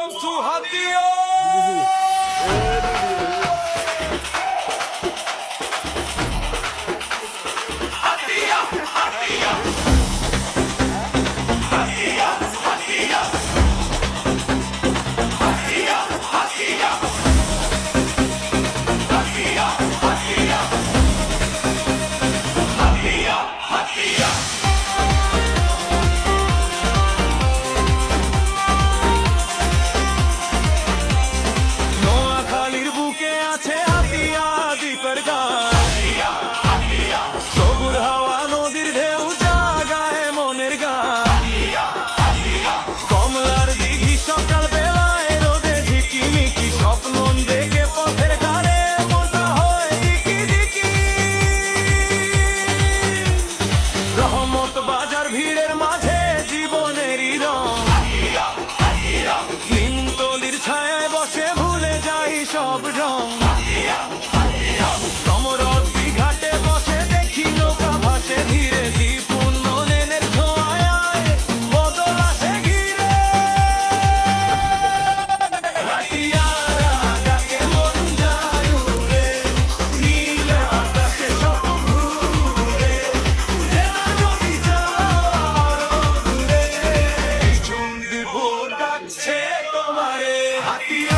Welcome to Hatia! নোয়াখালীর বুকে আছে হাতিয়া দ্বীপের গান, সবুর হাওয়া নদীর ঢেউ জাগায় মনের গান। কমলার দিঘি সকাল বেলায় রোদে ঝিকিমিকি স্বপ্ন দেখে পথের ধারে মনটা হয় দিকি দিকি। রহমত বাজার ভিড়ের মাঝে জীবনেরই রং, নিমতলির ছায়ায় বসে ভুলে যাই সব রং। সমরদ্বী ঘাটে বসে দেখি নৌকা ভাসে ধীরে দ্বীপ উন্নয়নের ছোঁয়ায় বদল আসে ঘিরে। হাতিয়ারা ডাকে মন যায় উড়ে, নীল আকাশে স্বপ্ন ঘুরে, জেলা নদী যাওয়ার দূরে। ঝুম দিব ডাকছে তোমারে হাতিয়া।